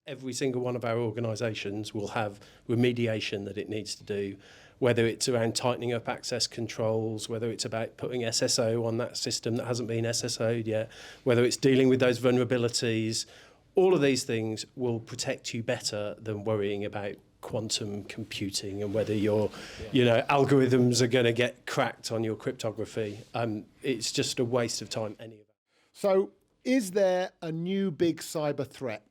every single one of our organisations will have remediation that it needs to do, whether it's around tightening up access controls, whether it's about putting SSO on that system that hasn't been SSO'd yet, whether it's dealing with those vulnerabilities. All of these things will protect you better than worrying about quantum computing and whether your algorithms are going to get cracked on your cryptography. It's just a waste of time, any of that. So is there a new big cyber threat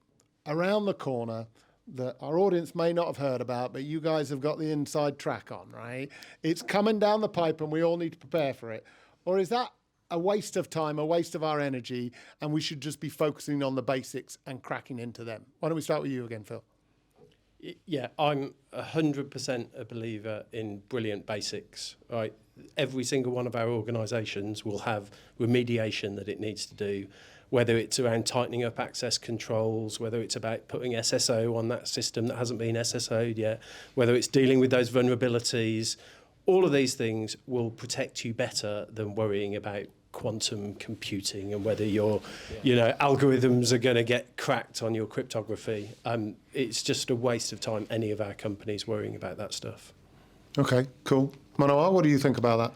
around the corner that our audience may not have heard about, but you guys have got the inside track on, right? It's coming down the pipe and we all need to prepare for it. Or is that a waste of time, a waste of our energy, and we should just be focusing on the basics and cracking into them? Why don't we start with you again, Phil? Yeah, I'm 100% a believer in brilliant basics, right? Every single one of our organisations will have remediation that it needs to do, whether it's around tightening up access controls, whether it's about putting SSO on that system that hasn't been SSO'd yet, whether it's dealing with those vulnerabilities. All of these things will protect you better than worrying about quantum computing and whether your algorithms are going to get cracked on your cryptography. It's just a waste of time, any of our companies worrying about that stuff. Okay, cool. Manohar, what do you think about that?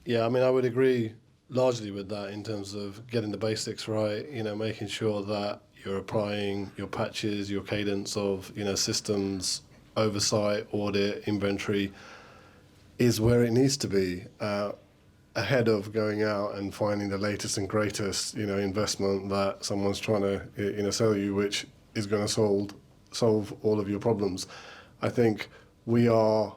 Yeah, I mean, I would agree largely with that in terms of getting the basics right, making sure that you're applying your patches, your cadence of, systems, oversight, audit, inventory is where it needs to be. Ahead of going out and finding the latest and greatest, investment that someone's trying to, sell you, which is going to solve all of your problems. I think we are,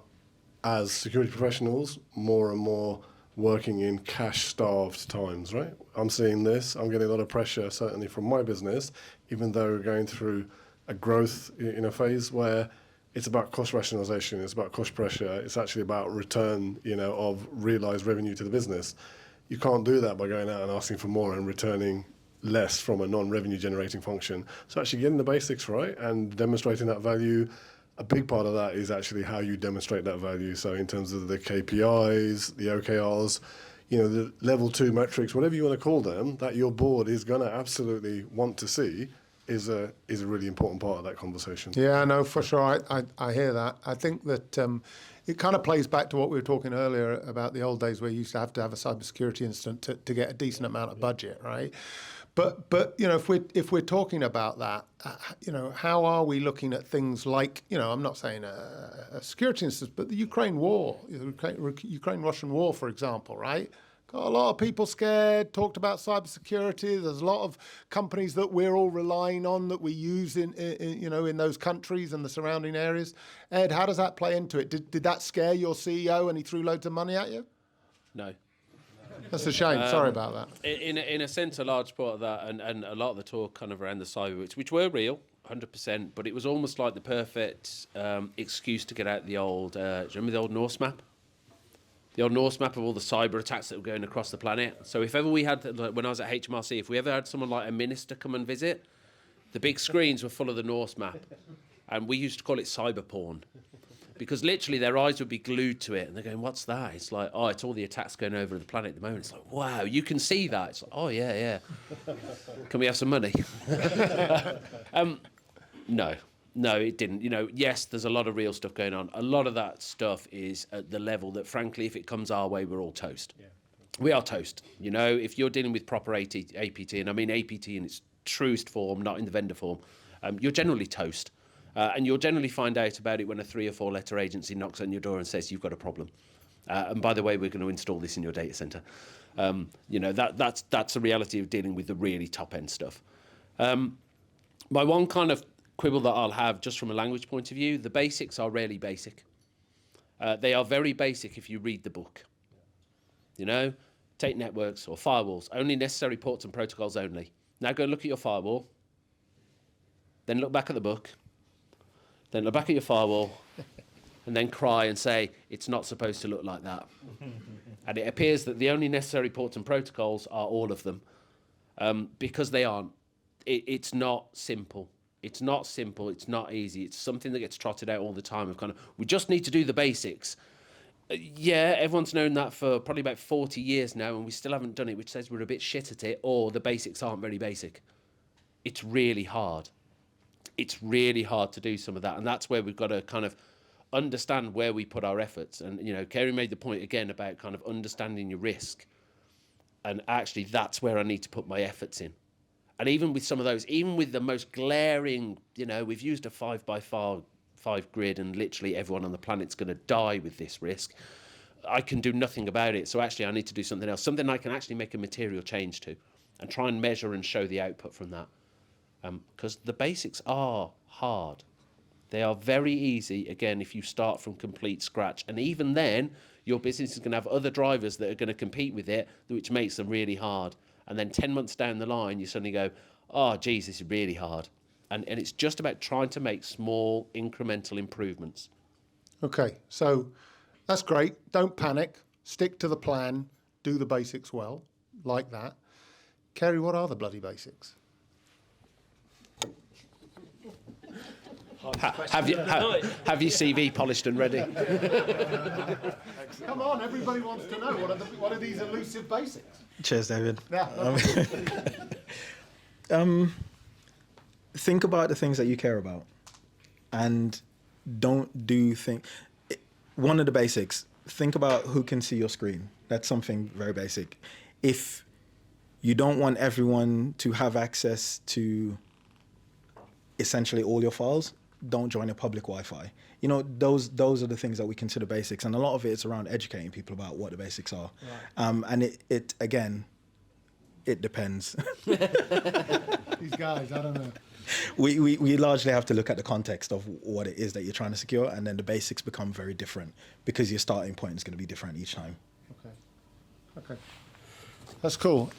as security professionals, more and more working in cash-starved times, right? I'm seeing this. I'm getting a lot of pressure, certainly from my business, even though we're going through a growth phase where it's about cost rationalization, it's about cost pressure, it's actually about return, of realized revenue to the business. You can't do that by going out and asking for more and returning less from a non-revenue generating function. So actually getting the basics right and demonstrating that value, a big part of that is actually how you demonstrate that value. So in terms of the KPIs, the OKRs, the level 2 metrics, whatever you want to call them, that your board is going to absolutely want to see is a really important part of that conversation. Yeah, no, for sure. I hear that. I think that it kind of plays back to what we were talking earlier about the old days where you used to have a cybersecurity incident to get a decent amount of budget, right? But if we're talking about that, how are we looking at things like, I'm not saying a security instance, but the Ukraine war, Ukraine-Russian war, for example, right? Got a lot of people scared, talked about cybersecurity. There's a lot of companies that we're all relying on that we use in those countries and the surrounding areas. Ed, how does that play into it? Did that scare your CEO and he threw loads of money at you? No. That's a shame. Sorry about that. In a sense, a large part of that, and a lot of the talk kind of around the cyber, which were real, 100%, but it was almost like the perfect excuse to get out the old, do you remember the old Norse map? The old Norse map of all the cyber attacks that were going across the planet. So if ever we had, when I was at HMRC, if we ever had someone like a minister come and visit, the big screens were full of the Norse map. And we used to call it cyber porn. Because literally their eyes would be glued to it and they're going, what's that? It's like, oh, it's all the attacks going over the planet at the moment. It's like, wow, you can see that. It's like, oh, yeah. Can we have some money? No, it didn't. Yes, there's a lot of real stuff going on. A lot of that stuff is at the level that, frankly, if it comes our way, we're all toast. Yeah. We are toast. If you're dealing with proper APT, and I mean APT in its truest form, not in the vendor form, you're generally toast. And you'll generally find out about it when a 3 or 4 letter agency knocks on your door and says, you've got a problem. And by the way, we're going to install this in your data center. That's a reality of dealing with the really top end stuff. My one kind of quibble that I'll have just from a language point of view, the basics are rarely basic. They are very basic if you read the book. Take networks or firewalls, only necessary ports and protocols only. Now go look at your firewall, then look back at the book, then look back at your firewall, and then cry and say, it's not supposed to look like that. And it appears that the only necessary ports and protocols are all of them, because they aren't. It's not simple. It's not simple. It's not easy. It's something that gets trotted out all the time of we just need to do the basics. Yeah, everyone's known that for probably about 40 years now, and we still haven't done it, which says we're a bit shit at it, or the basics aren't very basic. It's really hard. it's really hard to do some of that. And that's where we've got to kind of understand where we put our efforts. And, you know, Kerry made the point again about kind of understanding your risk. And actually, that's where I need to put my efforts in. And even with some of those, even with the most glaring, you know, we've used a 5x5 grid and literally everyone on the planet's going to die with this risk. I can do nothing about it. So actually, I need to do something else, something I can actually make a material change to and try and measure and show the output from that. Because the basics are hard. They are very easy, again, if you start from complete scratch. And even then, your business is going to have other drivers that are going to compete with it, which makes them really hard. And then 10 months down the line, you suddenly go, oh, geez, this is really hard. And it's just about trying to make small incremental improvements. Okay, so that's great. Don't panic. Stick to the plan. Do the basics well, like that. Kerry, what are the bloody basics? Have your CV polished and ready? Come on, everybody wants to know. What are these elusive basics? Cheers, David. Yeah. Think about the things that you care about, and don't do things. One of the basics. Think about who can see your screen. That's something very basic. If you don't want everyone to have access to essentially all your files, don't join a public Wi-Fi. You know, those are the things that we consider basics, and a lot of it is around educating people about what the basics are. Right. And it again, it depends. These guys, I don't know. We largely have to look at the context of what it is that you're trying to secure, and then the basics become very different because your starting point is going to be different each time. Okay. That's cool.